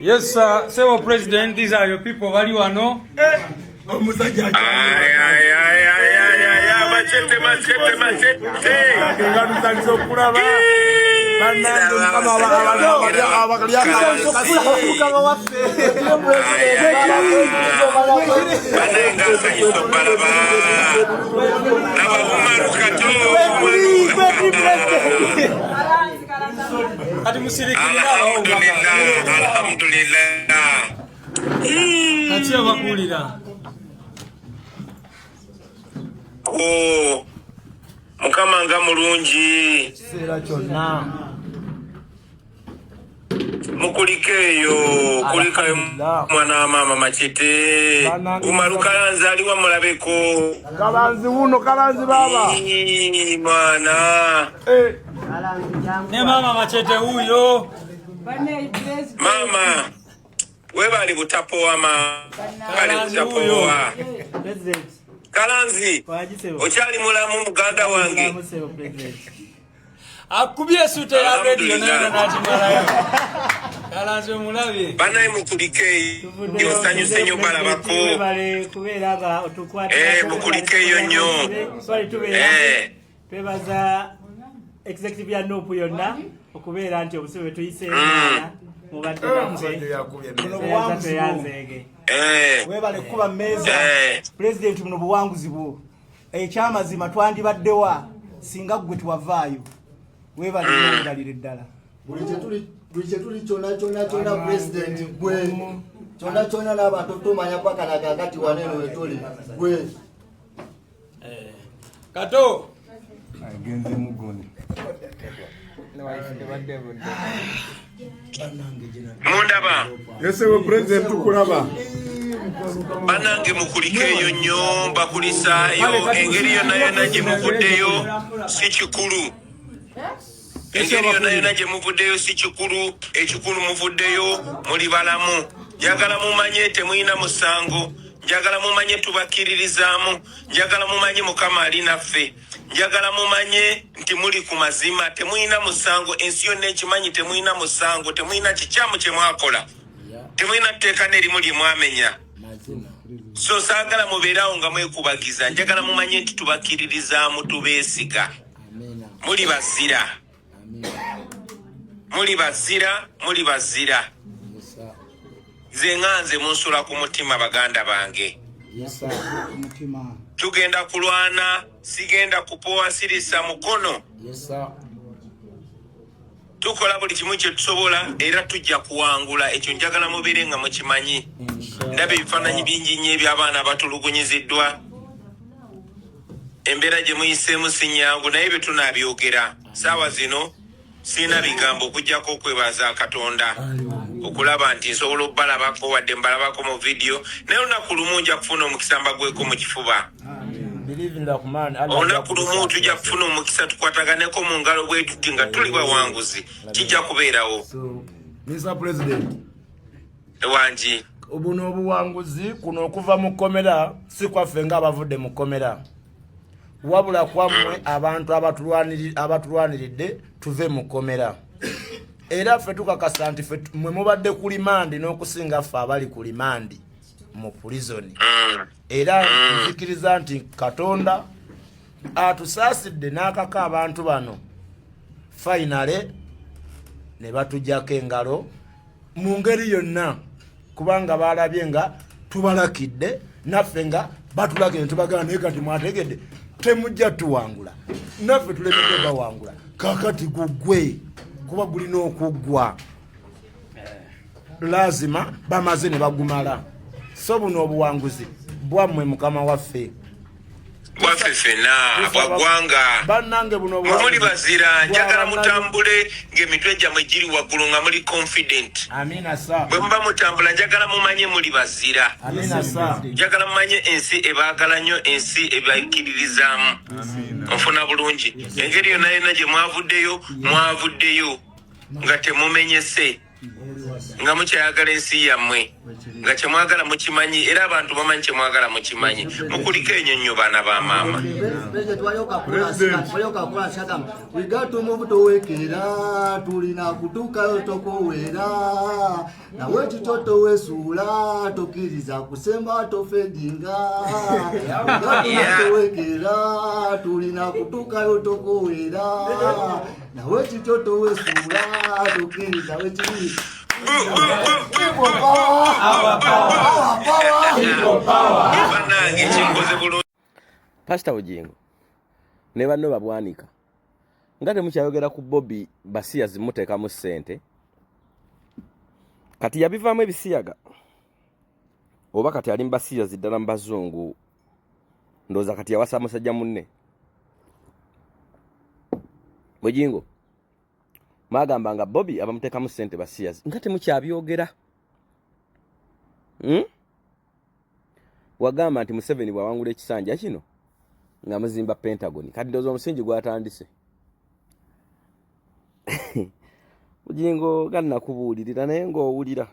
Yes, sir. Several president, these are your people. What do you know? Alhamdulillah. Katia wakulira. Oh, mukama nga mulungi. Sera kyonna. Mukulikeyo, kulikayo mwana mama Machete. Umarukalanzi aliwa mulabeko. Kalanzi uno, kalanzi baba. Mwana. Ne mama Machete huyo. Mama. Webali butapoa bali butapoa. Kalanzi. Ochali mulamu muganda wange. Akubye sute ya radio na nachimala. Kalanzi mulabi. Banaye mukulike yo sanyuse nyo balabako. Kuberaga otukwata. Mukulike yo nyo. Twebaza executive ya Nopu yonna okubera nti obusibe tuyise mubadde webale kuba meza president muno buwanguzi bwo ekyamazima twandibaddewa singa gwe twavaayo webale ndalire ddala buli tuli kyona president gwe kyona n'abantu tumanya paka nakakati waneno wetuli gwe Kato agenze mugoni Mundaba. Yese we president tukulaba. Banange mukulikeyo nnyo bakulisaayo engeri yonna gye muvuddeyo si kikulu. Engeri yonna gye muvuddeyo si kikulu, ekikulu muvuddeyo muli balamu. Njagala mumanye temuyina musango, njagala mumanye tubakkiririzaamu, njagala mumanye Mukama ali naffe, njagala mumanye nti muli ku mazima, temuyina musango, ensi yonna ekimanyi temuyina musango, temuyina kikyamu kye mwakola, temuyina tteeka n'erimu lye mwamenya. So saagala mubeerawo nga mwekubagiza, njagala mumanye nti tubakkiririzaamu tubeesiga. Muli bazira. Muli bazira, muli bazira. Nze nganze munsula ku mutima baganda bange. Tugenda kulwana, sigenda kupoa sirisa mukono. Tukola buli kimu kye tusobola era tujja kuwangula, ekyo njagala mubeere nga mukimanyi. Ndaba ebifaananyi bingi nnyo eby'abaana batulugunyiziddwa. Embeera gye muyiseemu si nnyangu naye bye tunaabyogera. Saawa zino sirina bigambo okuggyako okwebaza Katonda. Okulaba nti nsobola obbalabako wadde mbalabako mu video naye olunaku lumu nja kufuna omukisa mbagweko mu kifuba. Olunaku lumu tujja kufuna omukisa tukwataganeko mu ngalo bwe tuti nga tuli bawanguzi, kijja kubeerawo. Mr. President Wangi obuno obuwanguzi kuno okuva mu kkomera si kwaffe ng'abavudde mu kkomera, wabula kwammwe abantu abatulwaniridde tuve mu kkomera. Era ffe tukakasa nti ffe mwe mubadde ku limandi n'okusinga ffe abali ku limandi mu prison. Era nzikiriza nti Katonda atusaasidde n'akaka abantu bano finale ne batujjako engalo mu ngeri yonna, kubanga balabye nga tubalakidde naffe nga batulakidde tubagana naye kati mwategedde temujja tuwangula, naffe tulemedde bawangula. Kakati gugwe kuba gulina okuggwa, lazima bamaze ne bagumala. So buno obuwanguzi bwammwe Mukama waffe waffe ffenna bwaggwanga bannange buno muli bazira. Njagala mutambule ng'emitwe gyammwe giri waggulu nga muli confident. Amina sa. Bwe muba mutambula njagala mumanye muli bazira. Amina sa. Njagala mumanye ensi ebaagala nnyo, ensi ebakkiririzaamu. Nfuna bulungi engeri yonna gye mwavuddeyo nga temumenyese, nga mukyayagala ensi yammwe nga kyemwagala mukimanyi era abantu bamanyi kyemwagala mukimanyi mukuliko ennyonnyo baana ba maama. We got to move to Wekera, tulina kutuukayo tokoweera nawe kitoto wesuula tokkiriza kusemba tofedinga. Wekera, tulina kutuukayo tokoweera nawe kitoto wesuula tokkiriza wekiri. Bannange kinkoze bulungi. Pastor Ojingo ne banno babwanika nga temukyayogera ku Bobby Basiya zimuteekamu ssente kati yabivaamu ebisiyaga oba kati ali mbasiya ziddala mu bazungu ndowooza kati yawasa musajja munne. Ojingo magamba nga Bobby abamuteekamu ssente Basiya nga temukyabyogera. Wagamba nti Museveni bwawangula ekisanja kino nga muzimba Pentagon kati ndowooza omusingi gwatandise. Ojingo ganna kubuulirira naye ng'owulira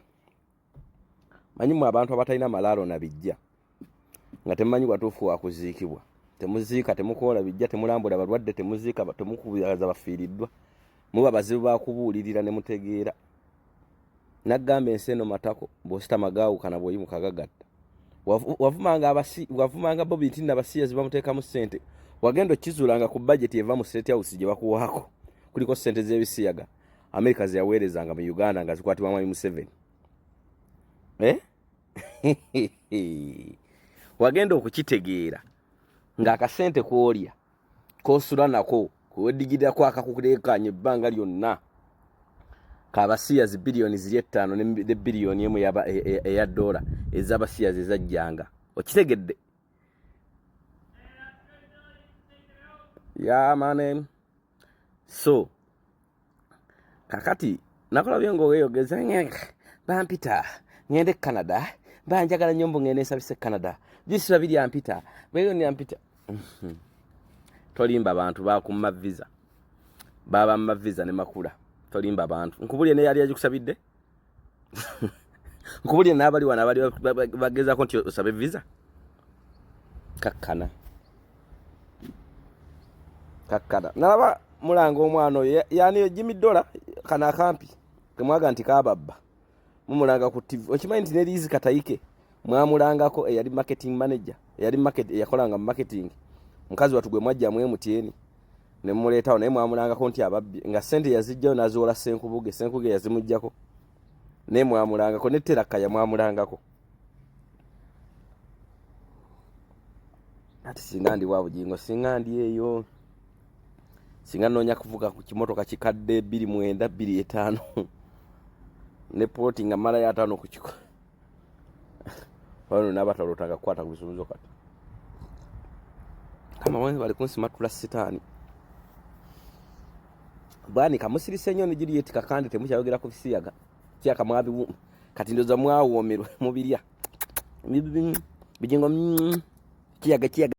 manyimu abantu abatalina malaalo na bijja nga temumanyi watuufu wakuziikibwa temuziika temukoola bijja temulambula balwadde temuziika temukubiza bafiiriddwa muba bazibu bakubuulirira ne mutegeera. Naggamba ensi eno matako bw'osita magaawukana bw'oyimuka gagatta. Wavumanga Bobby nti Basiya zibamuteekamu ssente wagenda okkizuulanga ku budget eva mu State House gye bakuwaako kuliko ssente z'ebisiyaga America ze yaweerezanga mu Uganda nga zikwatibwa Mwami Museveni. Wagenda okukitegeera ng'akasente kwolya k'osula nako kuweddigirako akakuleekaanya ebbanga lyonna ka Basiya zi biliyoni ziri 5 ne biliyoni emu eya dola ez'Abasiya ze zajjanga. Okitegedde? Yeah, man. So kakati nakulabye ng'oweyogeza bampita ngende Canada banjagala nnyo mbu ngende nsabise Canada bisira biri ampita beyo ni ampita. Tolimba abantu bakumma visa baba mma visa ne makula tolimba abantu nkubulye ne yali agikusabidde nkubulye n'abali wana abali bagezaako nti osabe visa kakkana nalaba mulanga omwana oyo yani Jimmy Dollar kana akampi kemwaga nti kababba mumulanga ku TV okimanyi nti ne Liz Katayike mwamulangako eyali marketing manager eyali yakolanga marketing mukazi watugwe mwajja mu MTN ne muleetawo naye mwamulangako nti ababbi nga sente yazijjayo naziwola senkubuge yazimujjako ne mwamulangako ne Teraka ya mwamulangako. Ati singa ndi wa Bujingo singa ndi eyo singa noonya kuvuga ku kimotoka kikadde 2925 ne poti nga mala ya 5 ku kiko wano nabatalotanga kwata ku bisumuzo kati kama wani bali kunsimatula sitani bani kamusirise nnyo nigiri yetika kandi temukyayogera ku bisiyaga kyaka mwabi kati ndoza mwawomerwe mubirya Bijingo kiyaga